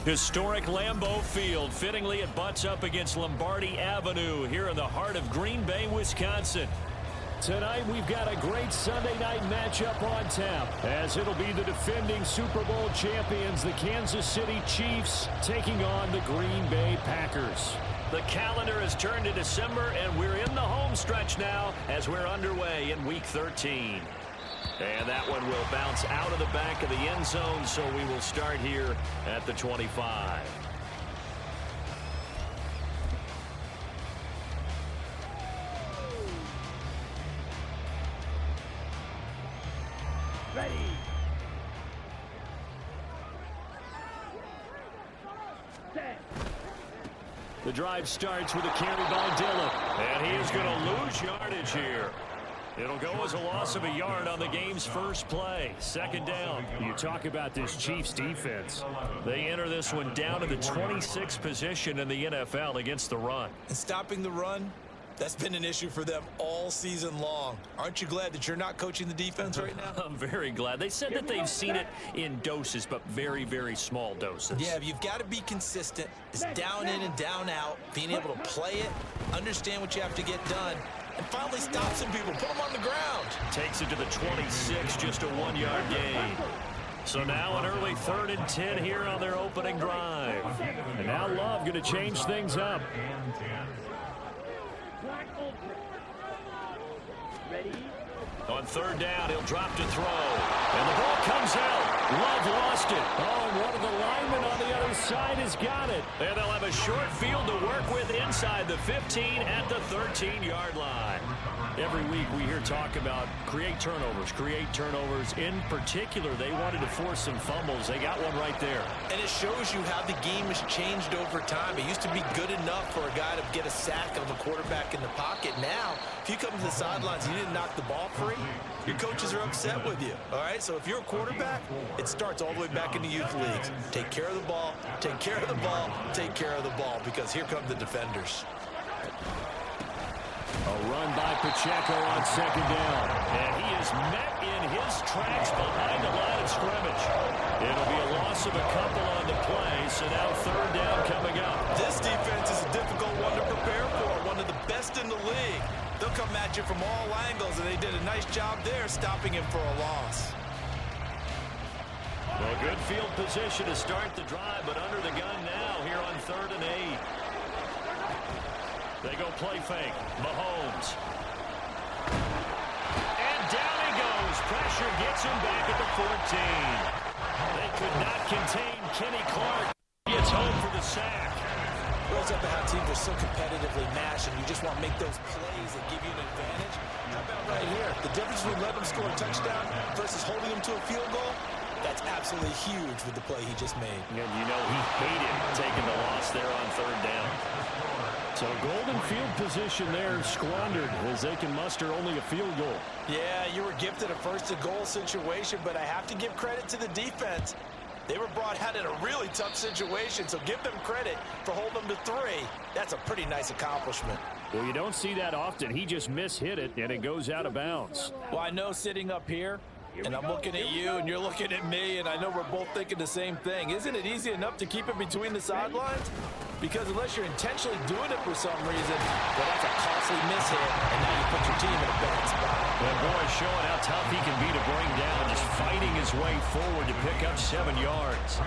Historic Lambeau Field. Fittingly, it butts up against Lombardi Avenue here in the heart of Green Bay, Wisconsin. Tonight, we've got a great Sunday night matchup on tap, as it'll be the defending Super Bowl champions, the Kansas City Chiefs, taking on the Green Bay Packers. The calendar has turned to December, and we're in the home stretch now as we're underway in Week 13. And that one will bounce out of the back of the end zone, so we will start here at the 25. Ready. Set. The drive starts with a carry by Dillon, and he is going to lose yardage here. It'll go as a loss of a yard on the game's first play. Second down. You talk about this Chiefs defense. They enter this one down to the 26th position in the NFL against the run. And stopping the run, that's been an issue for them all season long. Aren't you glad that you're not coaching the defense right now? I'm very glad. They said that they've seen it in doses, but very, very small doses. Yeah, you've got to be consistent. It's down in and down out, being able to play it, understand what you have to get done, and finally stop some people, put them on the ground. Takes it to the 26, just a 1-yard gain. So now an early 3rd and 10 here on their opening drive. And now Love going to change things up. Ready. On 3rd down, he'll drop to throw. And the ball comes out. Love lost it. Oh, and one of the linemen on the other side has got it. And they'll have a short field to work with inside the 15 at the 13-yard line. Every week we hear talk about create turnovers. In particular, they wanted to force some fumbles. They got one right there. And it shows you how the game has changed over time. It used to be good enough for a guy to get a sack of a quarterback in the pocket. Now, if you come to the sidelines and you didn't knock the ball free, your coaches are upset with you. All right, so if you're a quarterback, it starts all the way back in the youth leagues. Take care of the ball, take care of the ball, take care of the ball, because here come the defenders. A run by Pacheco on 2nd down. And he is met in his tracks behind the line of scrimmage. It'll be a loss of a couple on the play, so now 3rd down coming up. This defense is a difficult one to prepare for, one of the best in the league. They'll come at you from all angles, and they did a nice job there stopping him for a loss. Well, good field position to start the drive, but under the gun now here on 3rd and 8. They go play fake. Mahomes. And down he goes. Pressure gets him back at the 14. They could not contain Kenny Clark. Gets home for the sack. Goes up to how teams are so competitively matched, and you just want to make those plays that give you an advantage. How about right here? The difference between letting them score a touchdown versus holding them to a field goal, that's absolutely huge with the play he just made. And you know he hated taking the loss there on 3rd down. So golden field position there squandered as they can muster only a field goal. Yeah, you were gifted a 1st-and-goal situation, but I have to give credit to the defense. They were brought out in a really tough situation, so give them credit for holding them to 3. That's a pretty nice accomplishment. Well, you don't see that often. He just mishit it, and it goes out of bounds. Well, I know sitting up here, and I'm looking at you, and you're looking at me, and I know we're both thinking the same thing. Isn't it easy enough to keep it between the sidelines? Because unless you're intentionally doing it for some reason, well, that's a costly mishit, and now you put your team in a bad spot. And boy, showing how tough he can be to bring down, just fighting his way forward to pick up 7 yards.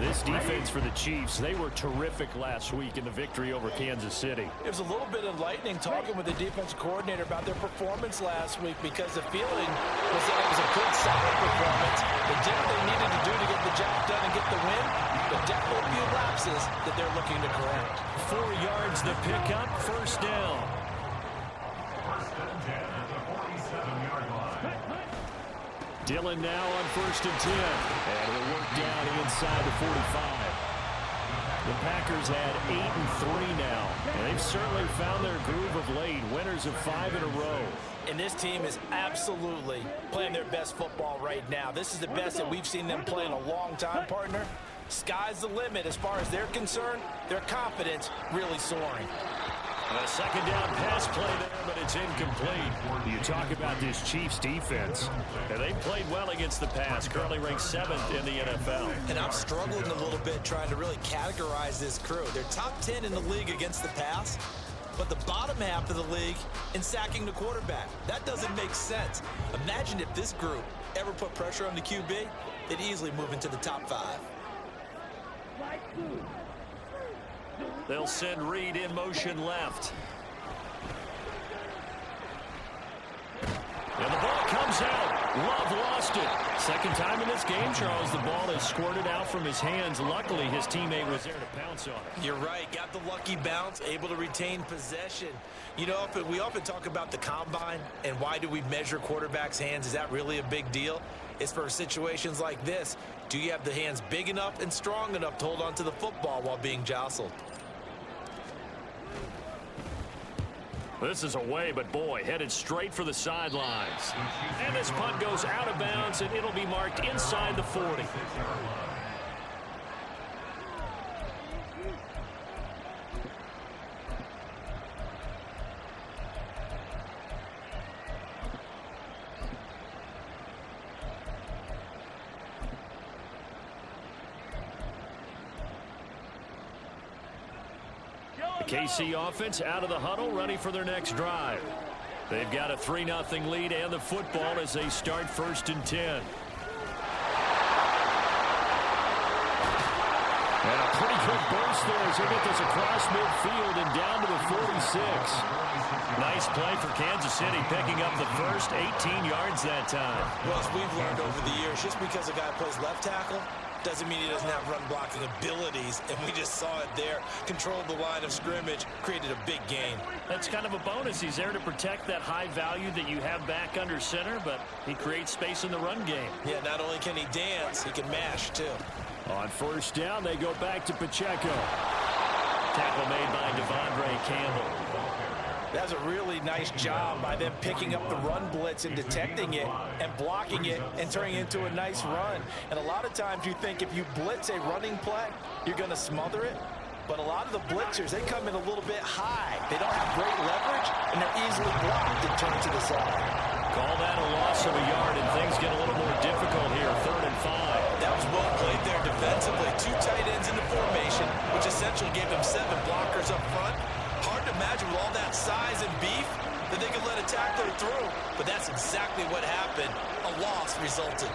This defense for the Chiefs, they were terrific last week in the victory over Kansas City. It was a little bit enlightening talking with the defensive coordinator about their performance last week, because the feeling was that it was a good, solid performance. They did what they needed to do to get the job done and get the win, but definitely a few lapses that they're looking to correct. 4 yards the pickup, 1st down. Dillon now on 1st and 10. And he'll work down inside the 45. The Packers had 8-3 now. And they've certainly found their groove of late. Winners of 5 in a row. And this team is absolutely playing their best football right now. This is the best that we've seen them play in a long time, partner. Sky's the limit as far as they're concerned. Their confidence really soaring. A second down pass play there, but it's incomplete. You talk about this Chiefs defense. And they played well against the pass, currently ranked 7th in the NFL. And I'm struggling a little bit trying to really categorize this crew. They're top 10 in the league against the pass, but the bottom half of the league in sacking the quarterback. That doesn't make sense. Imagine if this group ever put pressure on the QB, they'd easily move into the top 5. They'll send Reed in motion left. And the ball comes out. Love lost it. Second time in this game, Charles, the ball has squirted out from his hands. Luckily, his teammate was there to pounce on it. You're right. Got the lucky bounce, able to retain possession. You know, we often talk about the combine and why do we measure quarterbacks' hands. Is that really a big deal? It's for situations like this. Do you have the hands big enough and strong enough to hold on to the football while being jostled? This is away, but boy, headed straight for the sidelines. And this punt goes out of bounds, and it'll be marked inside the 40. KC offense out of the huddle, ready for their next drive. They've got a 3-0 lead and the football as they start 1st and 10. And a pretty quick burst there as they get this across midfield and down to the 46. Nice play for Kansas City, picking up the first 18 yards that time. Well, as we've learned over the years, just because a guy plays left tackle doesn't mean he doesn't have run blocking abilities, and we just saw it there. Controlled the line of scrimmage, created a big gain. That's kind of a bonus. He's there to protect that high value that you have back under center, but he creates space in the run game. Yeah, not only can he dance, he can mash, too. On 1st down, they go back to Pacheco. Tackle made by Devondre Campbell. That's a really nice job by them picking up the run blitz and detecting it and blocking it and turning it into a nice run. And a lot of times you think if you blitz a running play, you're going to smother it. But a lot of the blitzers, they come in a little bit high. They don't have great leverage, and they're easily blocked and turned to the side. Call that a loss of a yard, and things get a little more difficult here, 3rd and 5. That was well played there defensively. 2 tight ends in the formation, which essentially gave them 7 blockers up front. Hard to imagine with all that size and beef that they could let a tackler through, but that's exactly what happened. A loss resulted.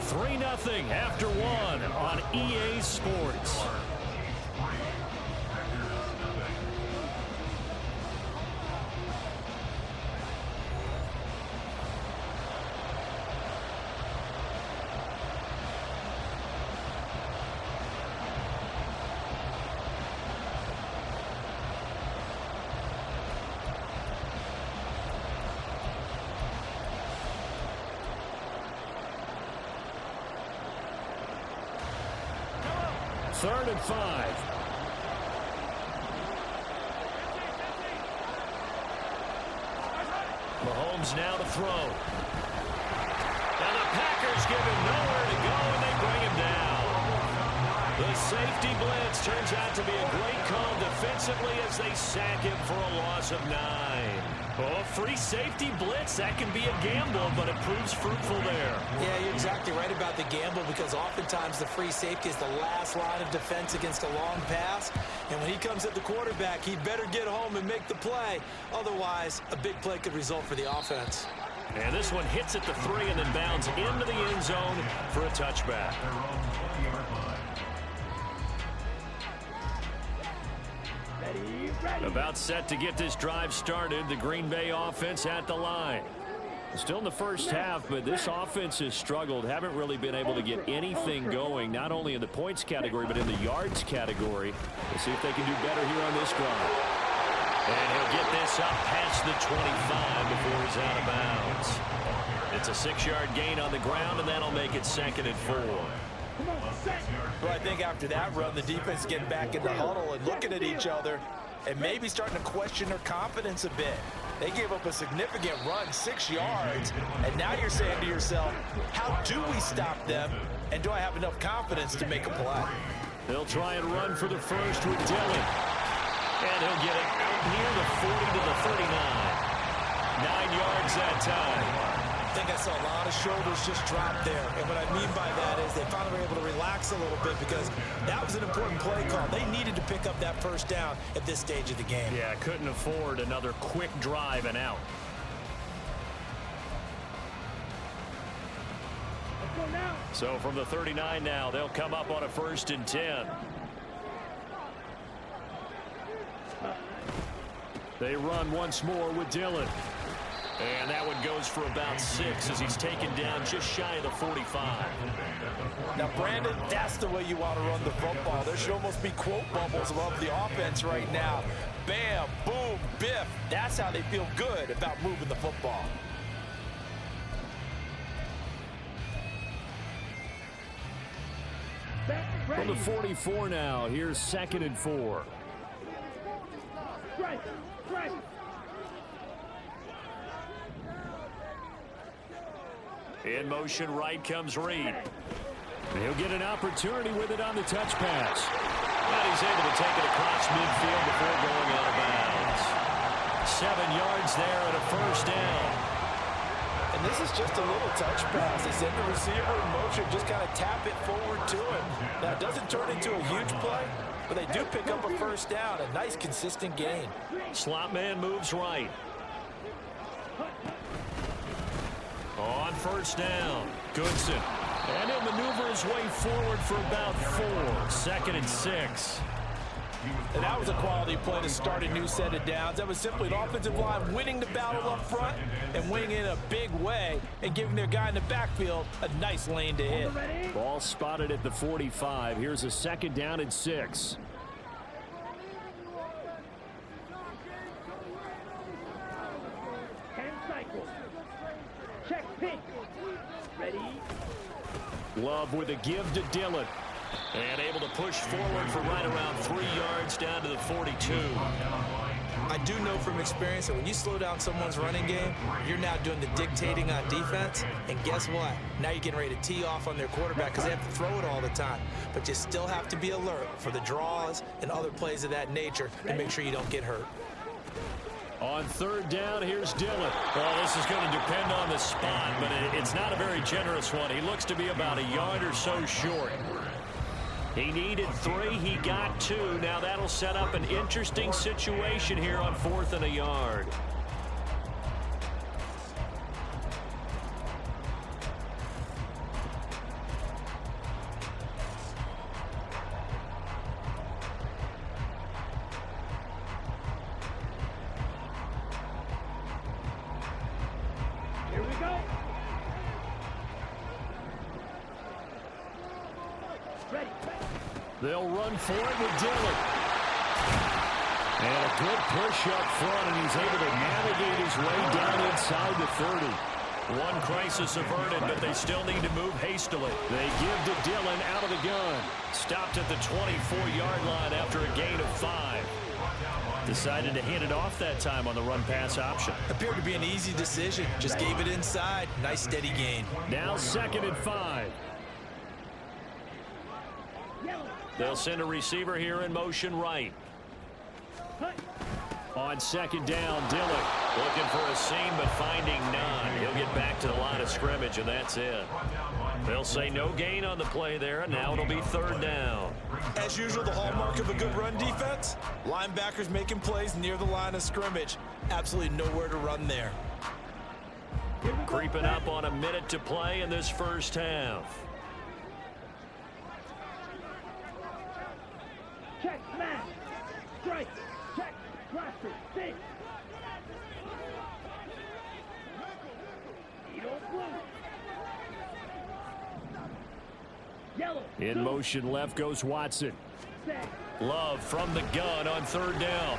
3-0 after 1 on EA Sports. Third and 5. Mahomes now to throw. And the Packers give him nowhere to go, and they bring him down. The safety blitz turns out to be a great call defensively as they sack him for a loss of 9. Oh, free safety blitz, that can be a gamble, but it proves fruitful there. Yeah, you're exactly right about the gamble because oftentimes the free safety is the last line of defense against a long pass. And when he comes at the quarterback, he'd better get home and make the play. Otherwise, a big play could result for the offense. And this one hits at the 3 and then bounds into the end zone for a touchback. About set to get this drive started. The Green Bay offense at the line. Still in the first half, but this offense has struggled. Haven't really been able to get anything going, not only in the points category, but in the yards category. We'll see if they can do better here on this drive. And he'll get this up past the 25 before he's out of bounds. It's a 6-yard gain on the ground, and that'll make it 2nd and 4. Well, I think after that run, the defense is getting back in the huddle and looking at each other and maybe starting to question their confidence a bit. They gave up a significant run, 6 yards, and now you're saying to yourself, how do we stop them, and do I have enough confidence to make a play? They'll try and run for the first with Dillon. And he'll get it out near the 40 to the 39. 9 yards that time. I think I saw a lot of shoulders just drop there. And what I mean by that is they finally were able to relax a little bit because that was an important play call. They needed to pick up that first down at this stage of the game. Yeah, couldn't afford another quick drive and out. Let's go now. So from the 39 now, they'll come up on a 1st and 10. They run once more with Dillon. And that one goes for about 6 as he's taken down just shy of the 45. Now, Brandon, that's the way you want to run the football. There should almost be quote bubbles above the offense right now. Bam, boom, biff. That's how they feel good about moving the football. From the 44 now, here's 2nd and 4. Strike, strike. In motion right comes Reed. He'll get an opportunity with it on the touch pass. And he's able to take it across midfield before going out of bounds. 7 yards there and a 1st down. And this is just a little touch pass. They send the receiver in motion, just kind of tap it forward to him. Now, it doesn't turn into a huge play, but they do pick up a 1st down. A nice, consistent gain. Slot man moves right. On 1st down, Goodson. And he'll maneuver his way forward for about 4. 2nd and 6. And that was a quality play to start a new set of downs. That was simply an offensive line winning the battle up front and winning in a big way and giving their guy in the backfield a nice lane to hit. Ball spotted at the 45. Here's a 2nd down and 6. Check pink. Ready? Love with a give to Dillon. And able to push forward for right around 3 yards down to the 42. I do know from experience that when you slow down someone's running game, you're now doing the dictating on defense. And guess what? Now you're getting ready to tee off on their quarterback because they have to throw it all the time. But you still have to be alert for the draws and other plays of that nature to make sure you don't get hurt. On 3rd down, here's Dillon. Well, this is going to depend on the spot, but it's not a very generous one. He looks to be about a yard or so short. He needed 3. He got 2. Now that'll set up an interesting situation here on 4th and a yard. Here we go. Ready. They'll run for it with Dillon. And a good push up front, and he's able to navigate his way down inside the 30. One crisis averted, but they still need to move hastily. They give to Dillon out of the gun. Stopped at the 24-yard line after a gain of 5. Decided to hand it off that time on the run-pass option. Appeared to be an easy decision. Just gave it inside. Nice, steady gain. Now 2nd and 5. They'll send a receiver here in motion right. On 2nd down, Dillon looking for a seam but finding none. He'll get back to the line of scrimmage, and that's it. They'll say no gain on the play there, and now it'll be 3rd down. As usual, the hallmark of a good run defense, linebackers making plays near the line of scrimmage. Absolutely nowhere to run there. Creeping up on a minute to play in this first half. Check smash. Strike. Check. Blaster. Six. Edo blue. Yellow. In motion left goes Watson. Set. Love from the gun on 3rd down.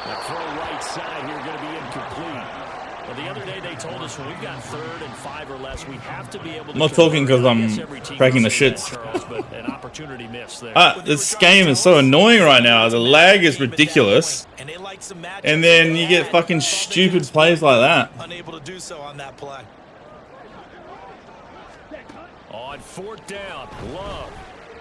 The throw right side here going to be incomplete. Well, the other day they told us when we've got 3rd and 5 or less, we have to be able to. I'm not talking because I'm cracking the shits. Charles, but an opportunity missed there. This game is so annoying right now. The lag is ridiculous. And then you get fucking stupid plays like that. Unable to do so on that play. On 4th down, Love.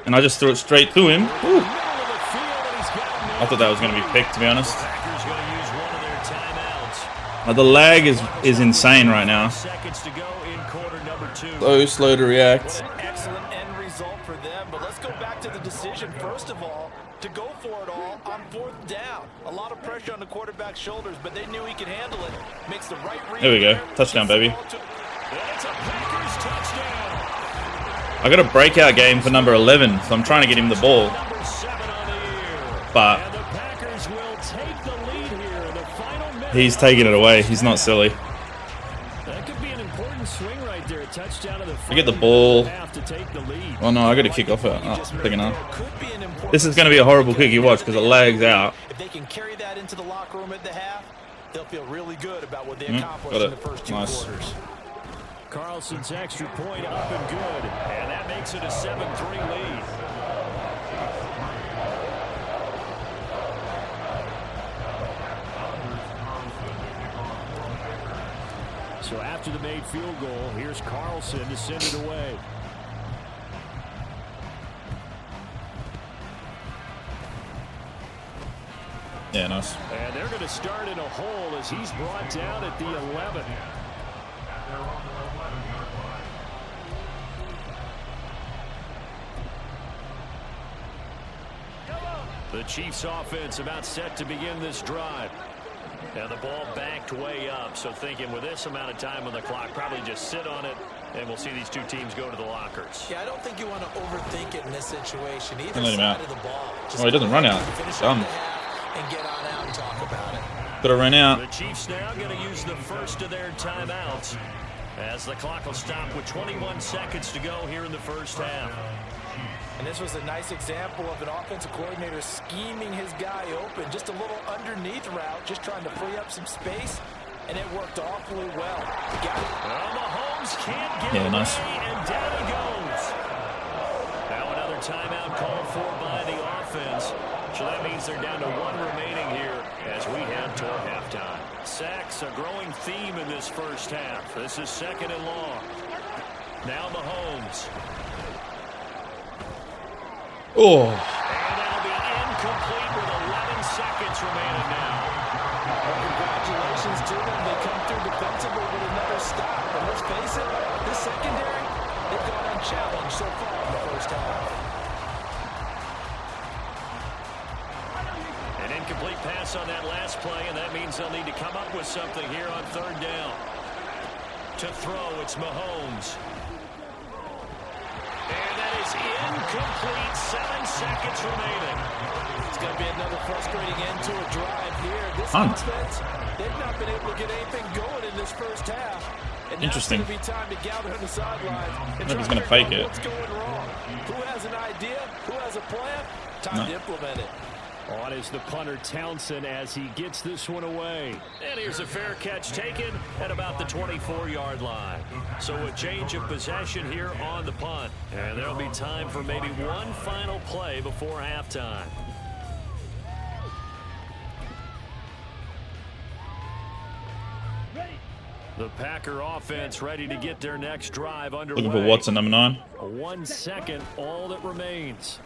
And I just threw it straight to him. Ooh. Middle of the field, and he's got I thought that was going to be picked, to be honest. Packers going to use one of their timeouts. The lag is insane right now. Seconds to go in quarter number 2. So slow to react. Excellent end result for them, but let's go back to the decision, first of all, to go for it all on 4th down. A lot of pressure on the quarterback's shoulders, but they knew he could handle it. Makes the right read. There we go. Touchdown, baby. That's a Packers touchdown. I got a breakout game for number 11, so I'm trying to get him the ball. Number 7 on the year. But And the Packers will take the lead here in the final minute. he's taking it away. He's not silly. That could be an important swing right there. A touchdown to the I get the ball. half to take the lead. Oh no, I got to kick off it. Oh, picking up. Could be an important This is going to be a horrible kick you watch because it lags out. If they can carry that into the locker room at the half, they'll feel really good about what they Got accomplished in the it. first 2 Nice. quarters. Carlson's extra point up and good. And that makes it a 7-3 lead. So after the made field goal, here's Carlson to send it away. Yeah, nice. And they're going to start in a hole as he's brought down at the 11. The Chiefs offense about set to begin this drive. And the ball backed way up, so thinking with this amount of time on the clock, probably just sit on it, and we'll see these two teams go to the lockers. Yeah, I don't think you want to overthink it in this situation. Either Let him side out. of the ball. Oh, he doesn't run out. Finish Dumb. up the half and get on out and talk about it. Got to run out. The Chiefs now going to use the first of their timeouts as the clock will stop with 21 seconds to go here in the first half. And this was a nice example of an offensive coordinator scheming his guy open. Just a little underneath route, just trying to free up some space, and it worked awfully well. Got it. Well, Mahomes can't get Yeah, away, nice. and down he goes. Now another timeout called for by the offense. So that means they're down to 1 remaining here as we head toward halftime. Sacks, a growing theme in this first half. This is 2nd and long. Now Mahomes. Oh, And that'll be incomplete with 11 seconds remaining now. Well, congratulations to them. They come through defensively with another stop. But let's face it, this secondary, they've gone unchallenged so far in the first half. An incomplete pass on that last play, and that means they'll need to come up with something here on 3rd down. To throw, it's Mahomes. And that is incomplete. 7 seconds remaining. It's going to be another frustrating end to a drive here. This Hunt. offense, they've not been able to get anything going in this first half. And Interesting. Now it's going to be time to gather on the sidelines. I think he's going to fake it. What's going wrong? Who has an idea? Who has a plan? Time to implement it. On is the punter Townsend as he gets this one away. And here's a fair catch taken at about the 24-yard line. So a change of possession here on the punt. And there'll be time for maybe one final play before halftime. The Packer offense ready to get their next drive underway. looking for Watson, number 9. 1 second, all that remains.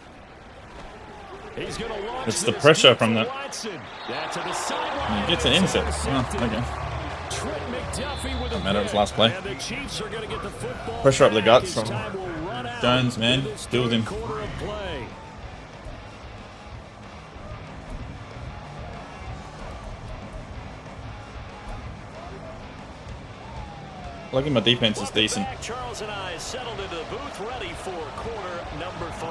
He's going to launch. It's the this pressure from for the- Watson. That's to the sideline. He gets an intercept. Oh, okay. Trent McDuffie with a Doesn't matter, pick. it's last play. And the Chiefs are going to get the football Pressure up the back guts as from time will run out Jones, man. in this Deal with him. third quarter of play. Lucky my defense is Welcome decent. back. Charles and I settled into the booth, ready for quarter number 3.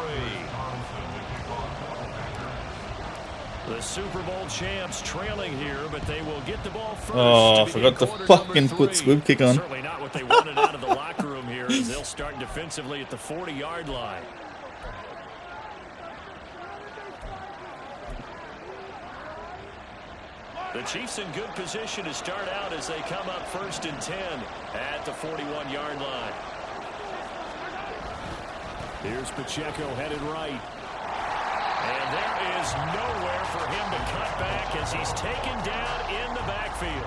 The Super Bowl champs trailing here, but they will get the ball first. Oh, I begin forgot to quarter fucking number put 3. squib kick on. Certainly not what they wanted out of the locker room here, as they'll start defensively at the 40-yard line. The Chiefs in good position to start out as they come up 1st and 10 at the 41-yard line. Here's Pacheco headed right. And there is nowhere for him to cut back as he's taken down in the backfield.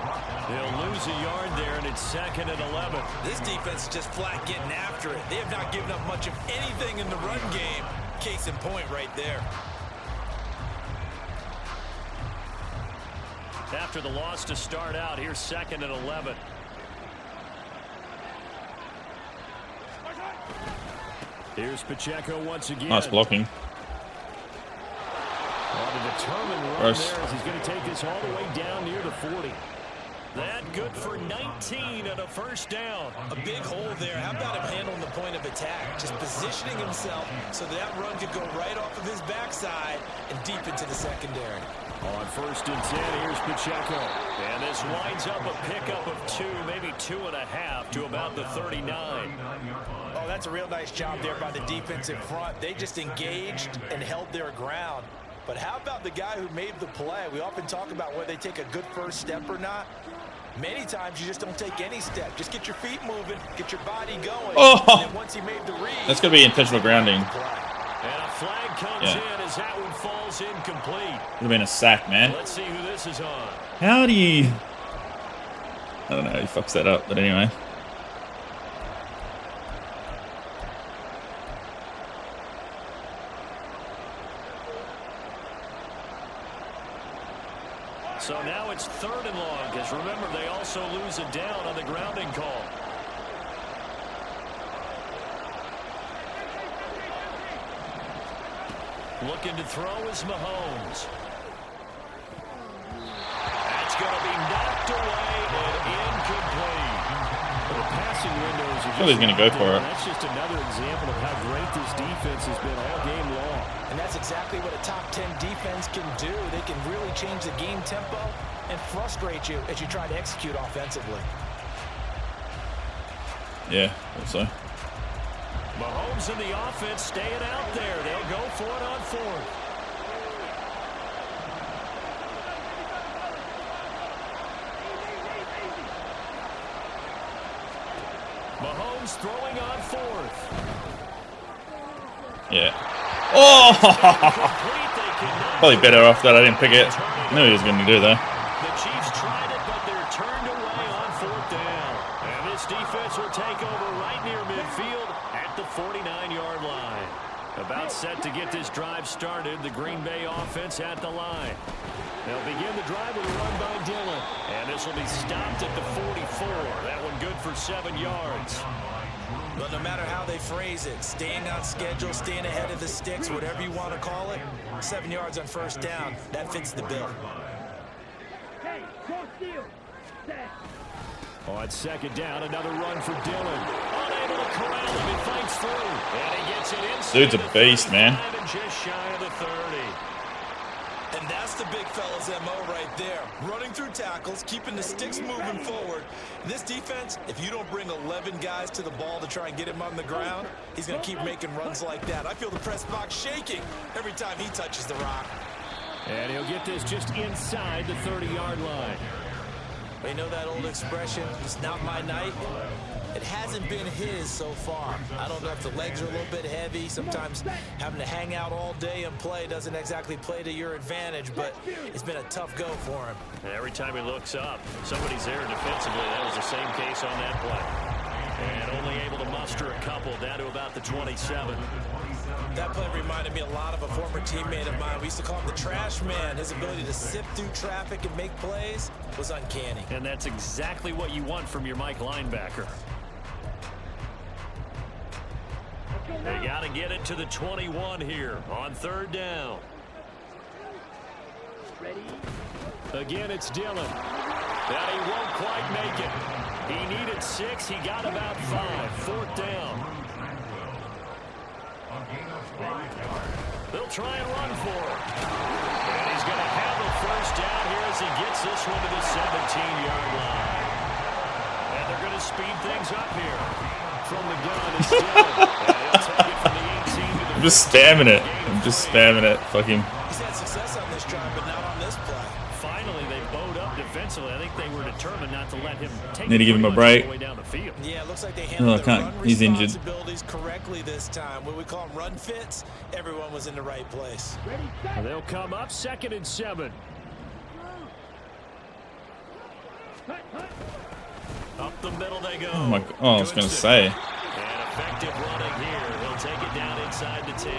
They'll lose a yard there, and it's 2nd and 11. This defense is just flat getting after it. They have not given up much of anything in the run game. Case in point right there. after the loss to start out. Here's 2nd and 11. Here's Pacheco once again. Nice blocking. On a determined run there as he's going to take this all the way down near the 40. That good for 19 and a first down. A big hole there. How about him handling the point of attack? Just positioning himself so that run could go right off of his backside and deep into the secondary. On 1st and 10, here's Pacheco. And this winds up a pickup of 2, maybe 2.5 to about the 39. Oh, that's a real nice job there by the defense in front. They just engaged and held their ground. But how about the guy who made the play? We often talk about whether they take a good first step or not. Many times you just don't take any step. Just get your feet moving, get your body going. Oh! And then once he made the read, That's going to be intentional grounding. And a flag comes in as that one falls incomplete. Would have been a sack, man. Let's see who this is on. How do you... I don't know how he fucks that up, but anyway. So now it's 3rd and long, because remember, they also lose a down on the grounding call. Looking to throw is Mahomes. That's going to be knocked away and incomplete. The passing windows are He's going to go for it. That's just another example of how great this defense has been all game long. and that's exactly what a top 10 defense can do. They can really change the game tempo and frustrate you as you try to execute offensively. Yeah, also. Mahomes and the offense staying out there. They'll go for it on fourth. Mahomes throwing on fourth. Yeah. Oh! Probably better off that I didn't pick it. I knew he was going to do that. The Chiefs tried it, but they're turned away on fourth down. And this defense will take over right near midfield at the 49-yard line. About set to get this drive started. The Green Bay offense at the line. They'll begin the drive with a run by Dillon. And this will be stopped at the 44. That one good for 7 yards. But no matter how they phrase it, staying on schedule, staying ahead of the sticks, whatever you want to call it, 7 yards on first down, that fits the bill. Hey, cross field. Set. On second down, another run for Dillon. Unable to corral him, he fights through. And he gets it inside. Dude's a beast, man. And just shy of the 30. And that's the big fella's MO right there. Running through tackles, keeping the sticks moving forward. This defense, if you don't bring 11 guys to the ball to try and get him on the ground, he's going to keep making runs like that. I feel the press box shaking every time he touches the rock. And he'll get this just inside the 30-yard line. You know that old expression, it's not my night? It hasn't been his so far. I don't know if the legs are a little bit heavy. Sometimes having to hang out all day and play doesn't exactly play to your advantage, but it's been a tough go for him. And every time he looks up, somebody's there defensively. That was the same case on that play. And only able to muster a couple down to about the 27. That play reminded me a lot of a former teammate of mine. We used to call him the trash man. His ability to sift through traffic and make plays was uncanny. And that's exactly what you want from your Mike linebacker. They got to get it to the 21 here on third down. Ready? Again, it's Dillon. That he won't quite make it. He needed 6. He got about 5. Fourth down. They'll try and run for it. And he's going to have a first down here as he gets this one to the 17-yard line. And they're going to speed things up here. From the gun is Dillon. And he'll take it from the 18 to the I'm just spamming it. I'm just spamming it. Fuck him. He's had success on this drive, but not on this play. Finally, they bowed up defensively. I think they were determined not to let him take Need to give him a break. all the way down the field. Yeah, it looks like they handled their run He's injured. responsibilities correctly this time. What we call them run fits, everyone was in the right place. Ready, set. They'll come up 2nd and 7. Hut, hut. Up the middle they go. Oh my god. Oh, I was going to say. And effective running here. He'll take it down inside the 10.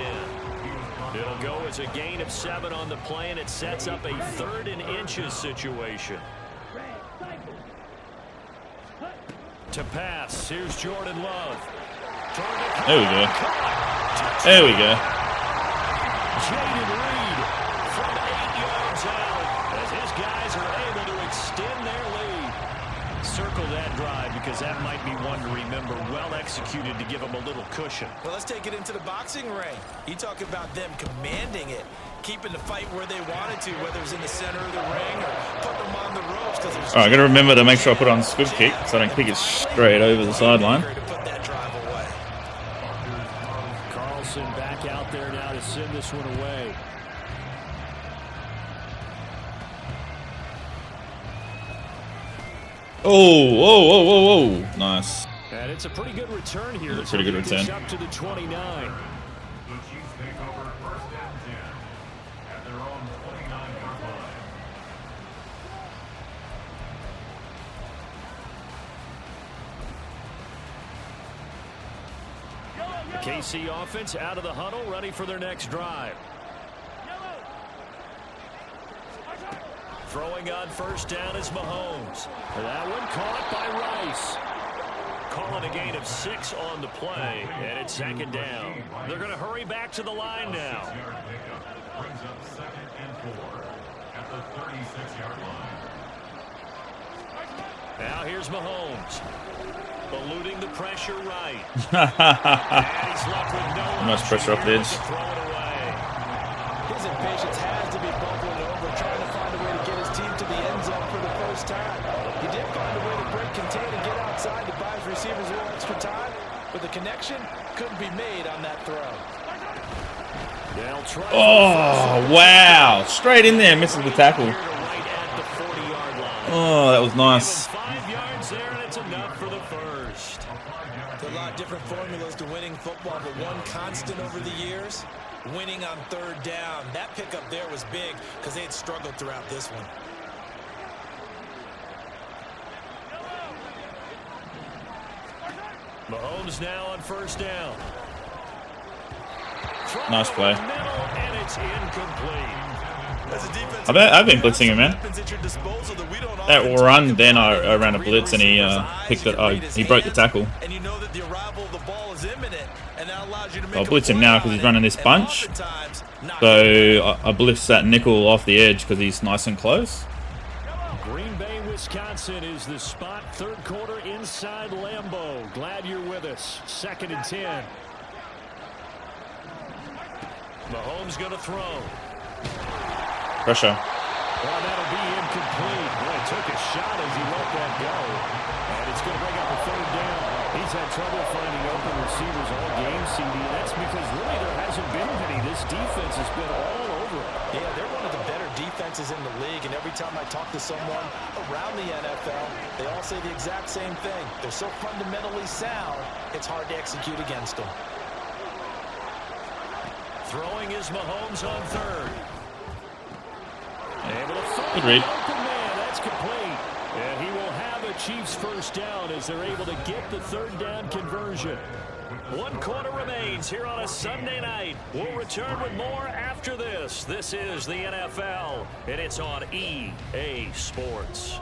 It'll go as a gain of 7 on the play, and it sets up a 3rd and inches situation. To pass, here's Jordan Love. There we go. There we go. Jaden Reed from 8 yards out as his guys are able to extend their lead. Circle that drive because that might be one to remember. Well executed to give them a little cushion. Well, let's take it into the boxing ring. You talk about them commanding it, keeping the fight where they wanted to, whether it's in the center of the ring or putting them on the ropes. All right, I got to remember to make sure I put on squib kick so I don't kick it straight over the sideline. Carlson back out there now to send this one away. Oh, whoa, whoa, whoa, whoa. Nice. And it's a pretty good return here. It's a pretty good return. Up to the 29. The Chiefs take over 1st and 10 at their own 29-yard line. The KC offense out of the huddle, ready for their next drive. Throwing on 1st down is Mahomes. That one caught by Rice. Calling a gain of 6 on the play, and it's 2nd down. They're going to hurry back to the line now. 6-yard pickup brings up 2nd and 4 at the 36-yard line. Now here's Mahomes. Eluding the pressure right. Nice pressure up the edge. His impatience has to be bubbling over, trying to find a way to get his team to the end zone for the first time. He did find a way to break, contain, and get outside to buy his receivers a little extra time, but the connection couldn't be made on that throw. Oh, wow. Straight in there, misses the tackle. Oh, that was nice. 5 yards there, and it's enough for the first. There's a lot of different formulas to winning football, but one constant over the years, winning on 3rd down. That pickup there was big because they had struggled throughout this one. Mahomes now on 1st down. Nice play. And it's incomplete. I've been blitzing him, man. That run, then I ran a blitz and he picked it. Oh, he broke the tackle. I'll blitz him now because he's running this bunch. So I blitz that nickel off the edge because he's nice and close. Green Bay, Wisconsin is the spot. 3rd quarter inside Lambeau. Glad you're with us. 2nd and 10. Mahomes going to throw. Pressure. Well, that'll be incomplete. Well, took a shot as he let that go. And it's going to bring up a 3rd down. He's had trouble finding open receivers all game, CD. That's because really there hasn't been many. This defense has been all over it. Yeah, they're one of the better defenses in the league. And every time I talk to someone around the NFL, they all say the exact same thing. They're so fundamentally sound, it's hard to execute against them. Throwing is Mahomes on 3rd. Able to find Good read. open man. That's complete. And he will have a Chiefs 1st down as they're able to get the 3rd down conversion. 1 quarter remains here on a Sunday night. We'll return with more after this. This is the NFL, and it's on EA Sports.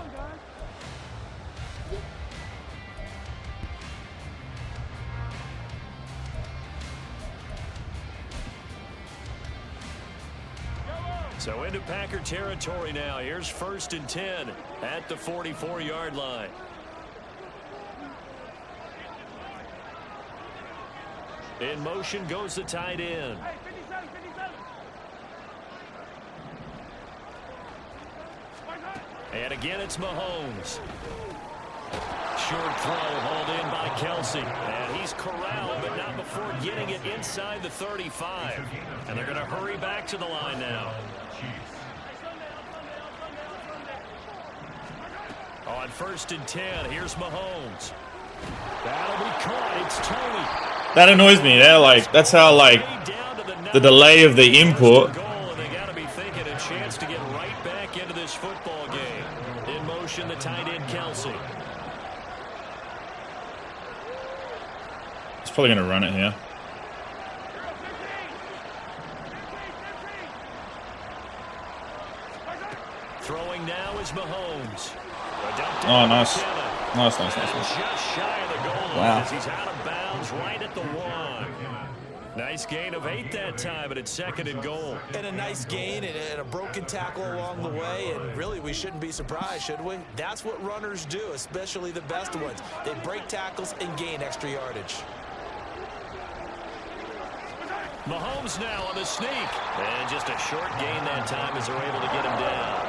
So into Packer territory now. Here's 1st and 10 at the 44-yard line. In motion goes the tight end. And again, it's Mahomes. Short throw hauled in by Kelsey. And he's corralled, but not before getting it inside the 35. And they're going to hurry back to the line now. On 1st and 10, here's Mahomes. That'll be caught. It's Tony. That annoys me. That's how the delay of the input. They got to be thinking a chance to get right back into this football game. In motion, the tight end Kelsey. He's probably going to run it here. Mahomes. Oh, nice. Nice. Just shy of the goal line as he's out of bounds right at the 1. Nice gain of 8 that time, but it's 2nd and goal. And a nice gain and a broken tackle along the way, and really we shouldn't be surprised, should we? That's what runners do, especially the best ones. They break tackles and gain extra yardage. Mahomes now on the sneak. And just a short gain that time as they're able to get him down.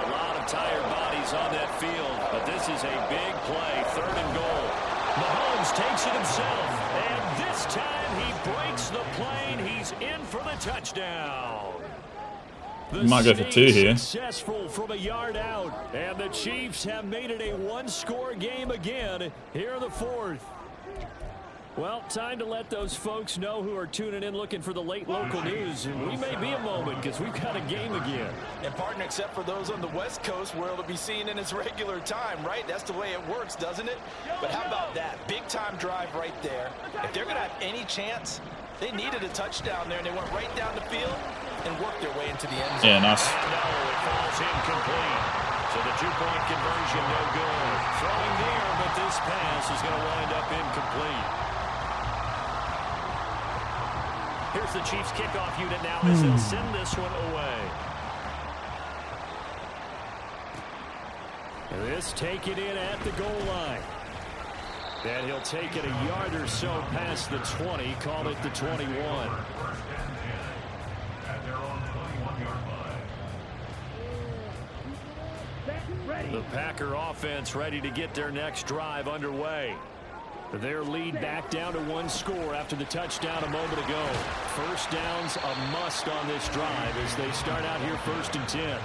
A lot of tired bodies on that field, but this is a big play, 3rd and goal. Mahomes takes it himself, and this time he breaks the plane. He's in for the touchdown. The might go for 2 here. Successful from a yard out, and the Chiefs have made it a 1-score game again here in the 4th. Well, time to let those folks know who are tuning in looking for the late local news. We may be a moment because we've got a game again. And partner, except for those on the West Coast where it'll be seen in its regular time, right? That's the way it works, doesn't it? But how about that? Big time drive right there. If they're going to have any chance, they needed a touchdown there, and they went right down the field and worked their way into the end zone. Yeah, nice. No, it falls incomplete. So the 2-point conversion no good. Throwing there, but this pass is going to wind up incomplete. Here's the Chiefs kickoff unit now as they'll send this one away. And this taken in at the goal line. And he'll take it a yard or so past the 20, call it the 21. The Packer offense ready to get their next drive underway. Their lead back down to 1 score after the touchdown a moment ago. First down's a must on this drive as they start out here 1st and 10.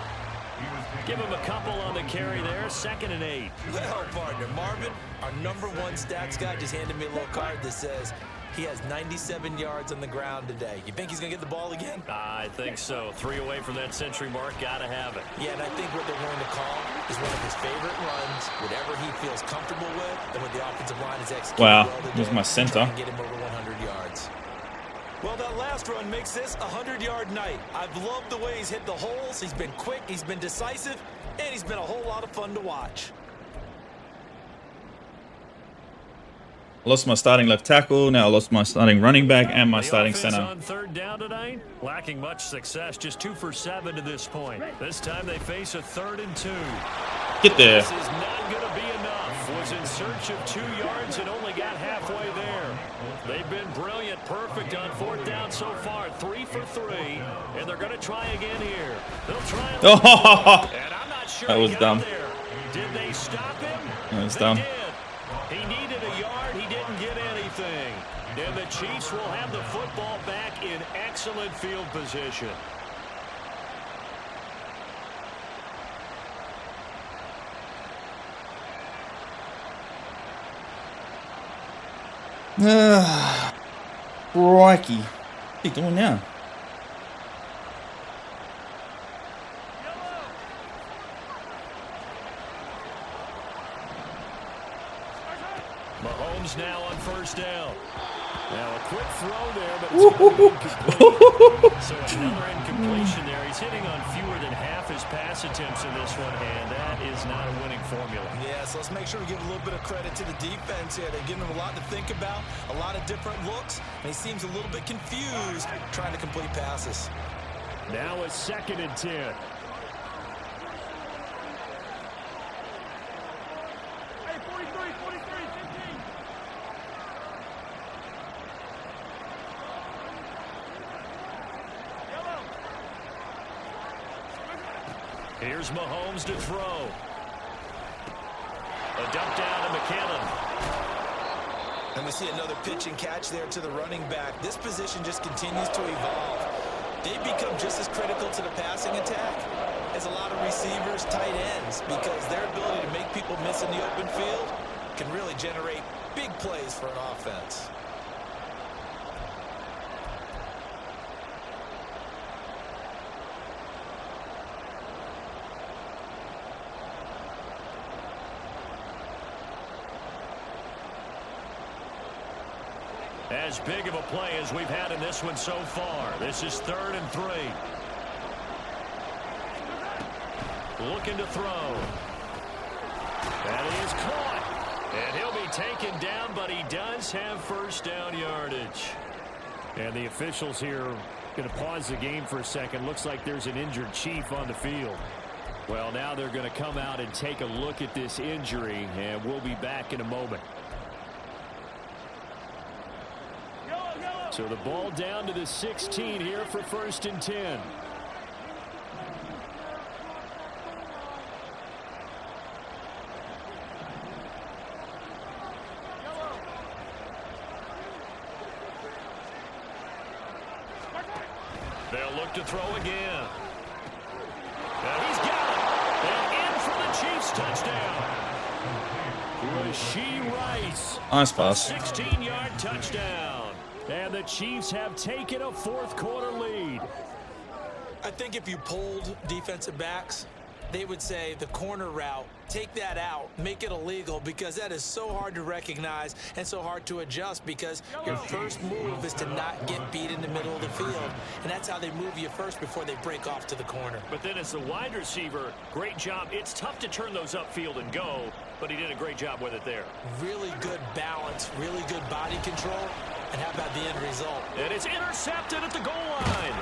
Give him a couple on the carry there, 2nd and 8. Well, partner, Marvin, our #1 stats guy, just handed me a little card that says he has 97 yards on the ground today. You think he's going to get the ball again? I think so. 3 away from that century mark. Got to have it. Yeah, and I think what they're going to call is one of his favorite runs, whatever he feels comfortable with, and what the offensive line is executing. Wow, well today, here's my center. Get him over 100 yards. Well, that last run makes this a 100-yard night. I've loved the way he's hit the holes. He's been quick, he's been decisive, and he's been a whole lot of fun to watch. Lost my starting left tackle. Now I lost my starting running back and my starting center. On 3rd down tonight, lacking much success, just 2 for 7 to this point. This time they face a 3rd and 2. Get there. This is not going to be enough. Was in search of 2 yards and only got halfway there. They've been brilliant, perfect on 4th down so far, 3 for 3, and they're going to try again here. They'll try. And I'm not sure that was dumb. There. Did they stop him? That was They dumb. did. He needed a yard. He didn't get anything. And the Chiefs will have the football back in excellent field position. Crikey. What are you doing now? Mahomes now on 1st down. Now a quick throw there, but it's going to be incomplete. So another incompletion there. He's hitting on fewer than half his pass attempts in this one, and that is not a winning formula. Yeah, so let's make sure we give a little bit of credit to the defense here. They're giving him a lot to think about, a lot of different looks, and he seems a little bit confused trying to complete passes. Now a 2nd and 10. Here's Mahomes to throw. A dump down to McKinnon. And we see another pitch and catch there to the running back. This position just continues to evolve. They've become just as critical to the passing attack as a lot of receivers, tight ends, because their ability to make people miss in the open field can really generate big plays for an offense. As big of a play as we've had in this one so far. This is 3rd and 3. looking to throw. And he is caught. And he'll be taken down, but he does have first down yardage. And the officials here going to pause the game for a second. Looks like there's an injured Chief on the field. Well, now they're going to come out and take a look at this injury, and we'll be back in a moment. So the ball down to the 16 here for 1st and 10. They'll look to throw again. And he's got it. And in for the Chiefs touchdown. Rashee Rice. Nice pass. 16-yard touchdown. And the Chiefs have taken a 4th quarter lead. I think if you polled defensive backs, they would say the corner route, take that out, make it illegal, because that is so hard to recognize and so hard to adjust, because your first move is to not get beat in the middle of the field, and that's how they move you first before they break off to the corner. But then as the wide receiver, great job. It's tough to turn those upfield and go, but he did a great job with it there. Really good balance, really good body control, and how about the end result? And it's intercepted at the goal line.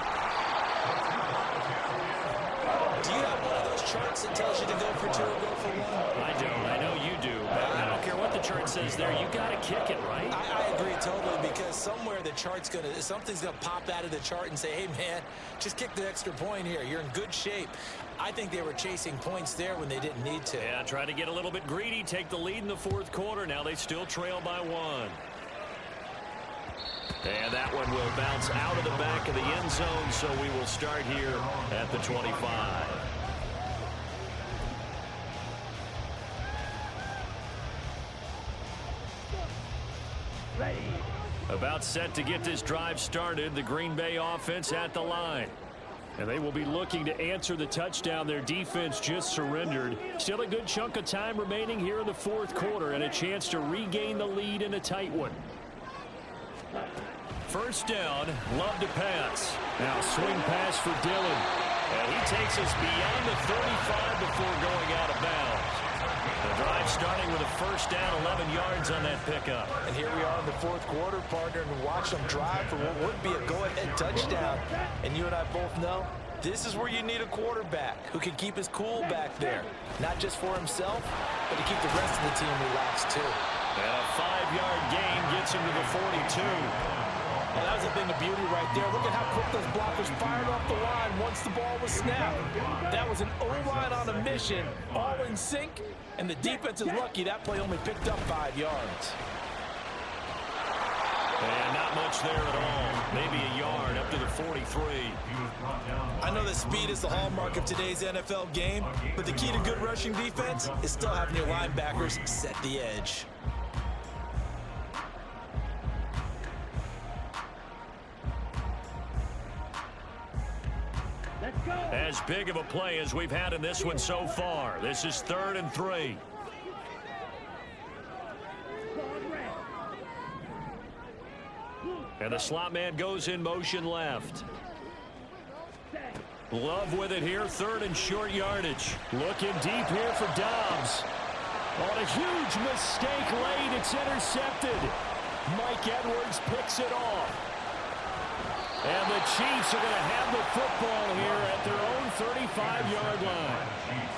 Do you have one of those charts that tells you to go for 2 or go for 1? I don't. I know you do. But I don't care what the chart says there. You got to kick it, right? I agree totally, because somewhere the chart's something's gonna pop out of the chart and say, hey man, just kick the extra point here. You're in good shape. I think they were chasing points there when they didn't need to. Yeah, try to get a little bit greedy, take the lead in the 4th quarter. Now they still trail by 1. And that one will bounce out of the back of the end zone, so we will start here at the 25. About set to get this drive started, the Green Bay offense at the line. And they will be looking to answer the touchdown their defense just surrendered. Still a good chunk of time remaining here in the 4th quarter, and a chance to regain the lead in a tight one. First down, Love to pass. Now swing pass for Dillon. And he takes us beyond the 35 before going out of bounds. The drive starting with a first down, 11 yards on that pickup. And here we are in the 4th quarter, partner, and watch them drive for what would be a go-ahead touchdown. And you and I both know this is where you need a quarterback who can keep his cool back there. Not just for himself, but to keep the rest of the team relaxed too. And a 5-yard gain gets him to the 42. Well, that was a thing of beauty right there. Look at how quick those blockers fired off the line once the ball was snapped. That was an O-line on a mission, all in sync, and the defense is lucky that play only picked up 5 yards. And not much there at all. Maybe a yard up to the 43. I know that speed is the hallmark of today's NFL game, but the key to good rushing defense is still having your linebackers set the edge. As big of a play as we've had in this one so far. This is 3rd and 3. And the slot man goes in motion left. Love with it here, 3rd and short yardage. Looking deep here for Dobbs. On a huge mistake late, it's intercepted. Mike Edwards picks it off. And the Chiefs are going to have the football here at their own 35-yard line.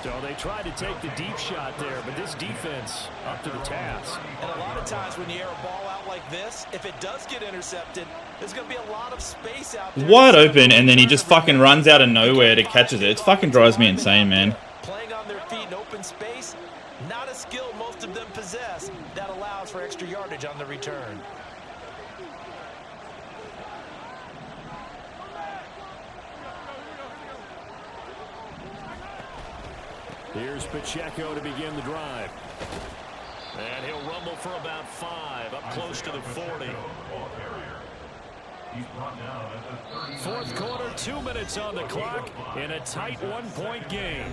So they tried to take the deep shot there, but this defense up to the task. And a lot of times when you air a ball out like this, if it does get intercepted, there's going to be a lot of space out there. Wide open, and then he just fucking runs out of nowhere to catches it. It fucking drives me insane, man. Playing on their feet in open space, not a skill most of them possess. That allows for extra yardage on the return. Here's Pacheco to begin the drive. And he'll rumble for about 5, up close to the 40. 4th quarter, 2 minutes on the clock in a tight 1-point game.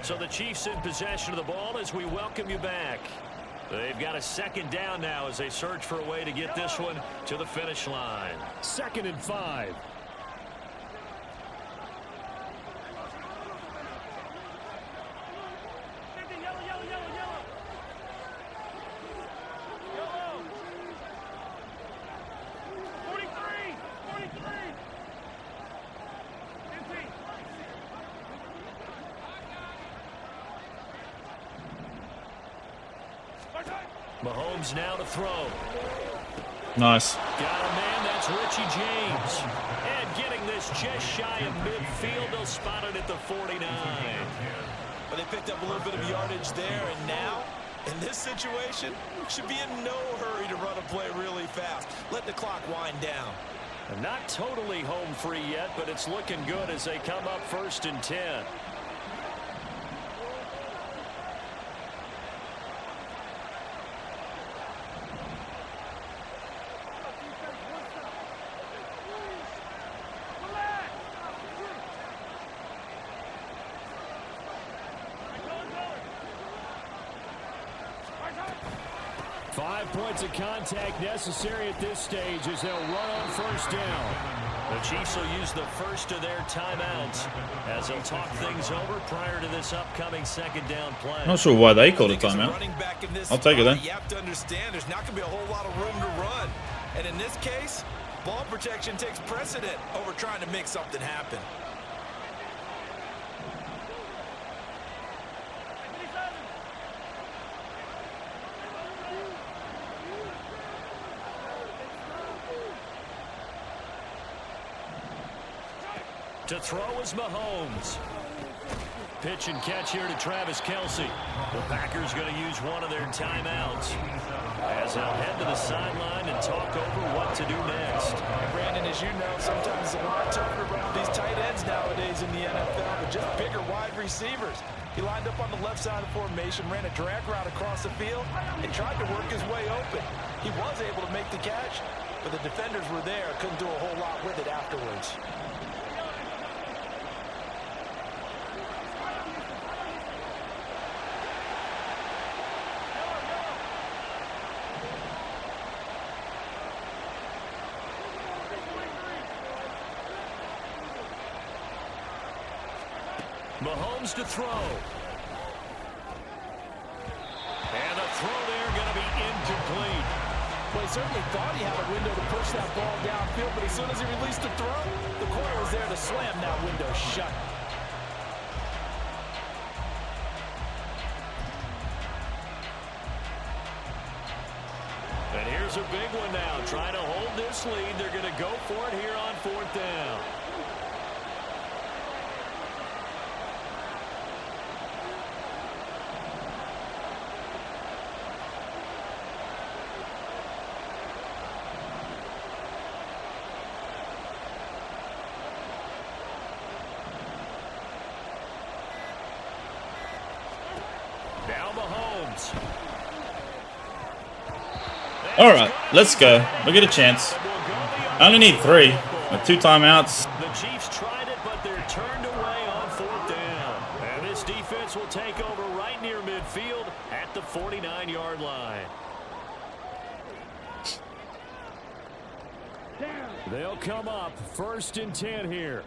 So the Chiefs in possession of the ball as we welcome you back. They've got a 2nd down now as they search for a way to get this one to the finish line. 2nd and 5. Mahomes now to throw. Nice. Got a man, that's Richie James. And getting this just shy of midfield, they'll spot it at the 49. But they picked up a little bit of yardage there, and now, in this situation, should be in no hurry to run a play really fast. Let the clock wind down. Not totally home free yet, but it's looking good as they come up 1st and 10. 5 points of contact necessary at this stage as they'll run on 1st down. The Chiefs will use the first of their timeouts as they'll talk things over prior to this upcoming 2nd down play. Not sure why they called a timeout. I'll take it then. You have to understand there's not going to be a whole lot of room to run. And in this case, ball protection takes precedent over trying to make something happen. To throw is Mahomes. Pitch and catch here to Travis Kelce. The Packers going to use one of their timeouts as they'll head to the sideline and talk over what to do next. And Brandon, as you know, sometimes it's a lot tougher to run these tight ends nowadays in the NFL, but just bigger wide receivers. He lined up on the left side of the formation, ran a drag route across the field, and tried to work his way open. He was able to make the catch, but the defenders were there, couldn't do a whole lot with it afterwards. Mahomes to throw. And the throw there going to be incomplete. Well, he certainly thought he had a window to push that ball downfield, but as soon as he released the throw, the corner was there to slam that window shut. And here's a big one now. Trying to hold this lead. They're going to go for it here on 4th down. Now Mahomes. All right, let's go. We'll get a chance. I only need 3 with 2 timeouts. The Chiefs tried it, but they're turned away on 4th down. And this defense will take over right near midfield at the 49-yard line. They'll come up 1st and 10 here.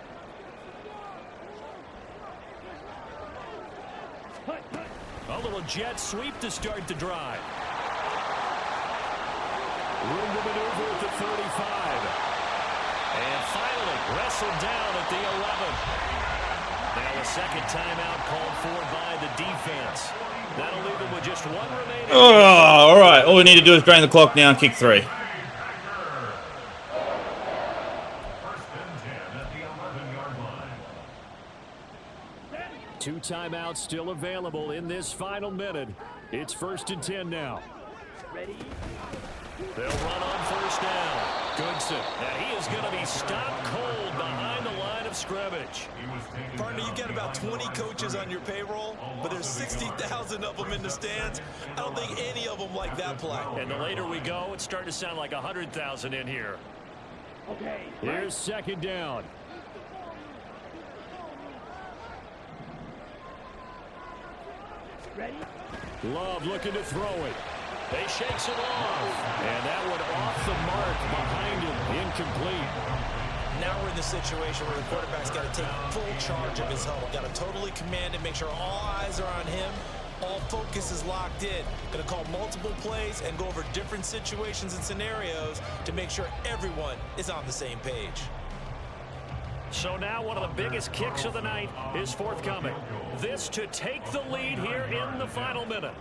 A little jet sweep to start the drive. Room to maneuver at the 45. And finally wrestled down at the 11. Now a second timeout called for by the defense. That'll leave them with just one remaining. Oh, all right. All we need to do is drain the clock now and kick 3. Two timeouts still available in this final minute. It's 1st and 10 now. Ready? They'll run on 1st down. Goodson. And he is going to be stopped cold behind the line of scrimmage. Partner, you got about 20 coaches on your payroll, but there's 60,000 of them in the stands. I don't think any of them like that play. And the later we go, it's starting to sound like 100,000 in here. Okay. Here's 2nd down. Ready? Love looking to throw it. They shakes it off. And that one off the mark behind him. Incomplete. Now we're in the situation where the quarterback's got to take full charge of his huddle. Got to totally command it, make sure all eyes are on him. All focus is locked in. Going to call multiple plays and go over different situations and scenarios to make sure everyone is on the same page. So now one of the biggest kicks of the night is forthcoming. This to take the lead here in the final minute.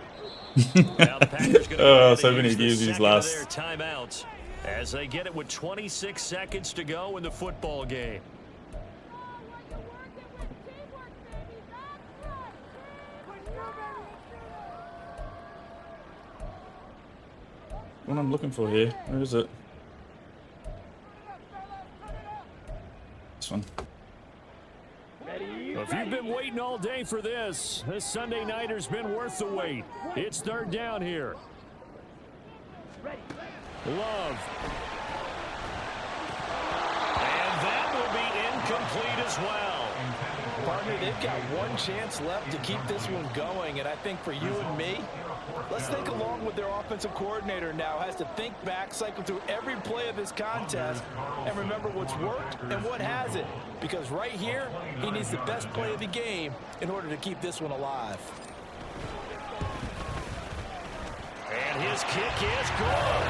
Now the Packers going so many to use these last. their timeouts as they get it with 26 seconds to go in the football game. What I'm looking for here? Where is it? This one. If you've been waiting all day for this Sunday nighter's been worth the wait. It's third down here. Love. And that will be incomplete as well. Partner, they've got one chance left to keep this one going, and I think for you and me, let's think along with their offensive coordinator now. Has to think back, cycle through every play of this contest, and remember what's worked and what hasn't. Because right here, he needs the best play of the game in order to keep this one alive. And his kick is good.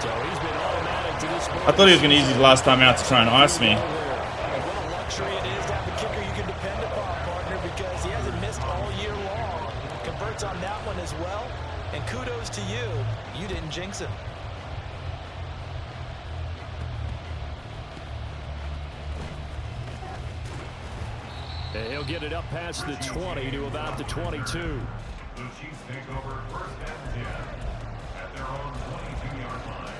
So he's been automatic to this point. I thought he was going to use his last time out to try and ice me. And what a luxury it is to have a kicker you can depend upon, partner, because he hasn't missed all year long. Converts on that one as well. And kudos to you. You didn't jinx him. And he'll get it up past the 20 to about the 22. The Chiefs take over first and 10 at their own 22-yard line.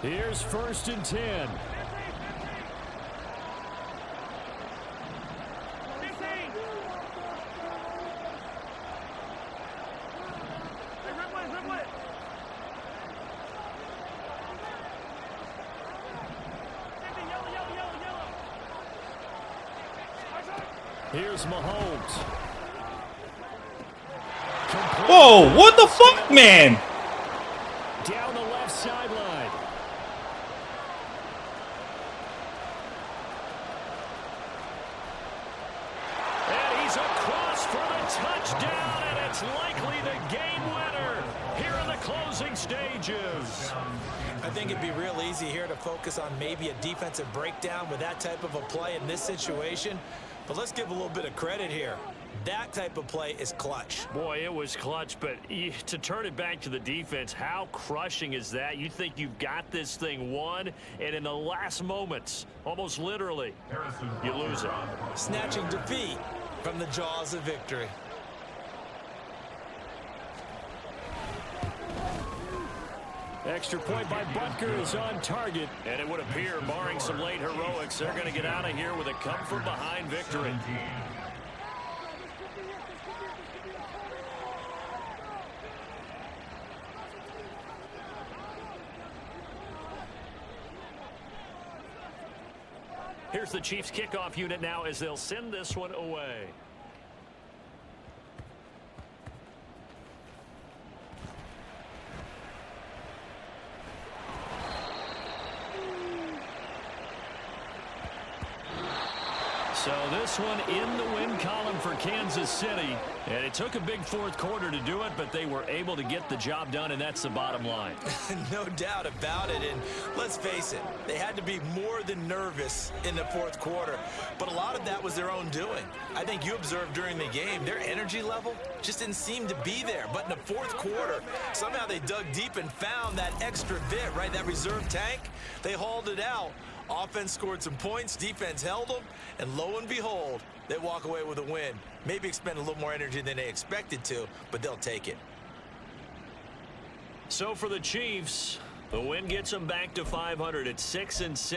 Here's first and 10. Here's Mahomes. Whoa, what the fuck, man? Down the left sideline. And he's across for the touchdown, and it's likely the game winner here in the closing stages. I think it'd be real easy here to focus on maybe a defensive breakdown with that type of a play in this situation. But let's give a little bit of credit here. That type of play is clutch. Boy, it was clutch, but to turn it back to the defense, how crushing is that? You think you've got this thing won, and in the last moments, almost literally, you lose it. Snatching defeat from the jaws of victory. Extra point by Butker is on target. And it would appear, barring some late heroics, they're going to get out of here with a come-from-behind victory. Here's the Chiefs kickoff unit now as they'll send this one away. So this one in the win column for Kansas City. And it took a big fourth quarter to do it, but they were able to get the job done, and that's the bottom line. No doubt about it. And let's face it, they had to be more than nervous in the fourth quarter. But a lot of that was their own doing. I think you observed during the game, their energy level just didn't seem to be there. But in the fourth quarter, somehow they dug deep and found that extra bit, right? That reserve tank. They hauled it out. Offense scored some points, defense held them, and lo and behold, they walk away with a win. Maybe expend a little more energy than they expected to, but they'll take it. So for the Chiefs, the win gets them back to 500 at 6-6.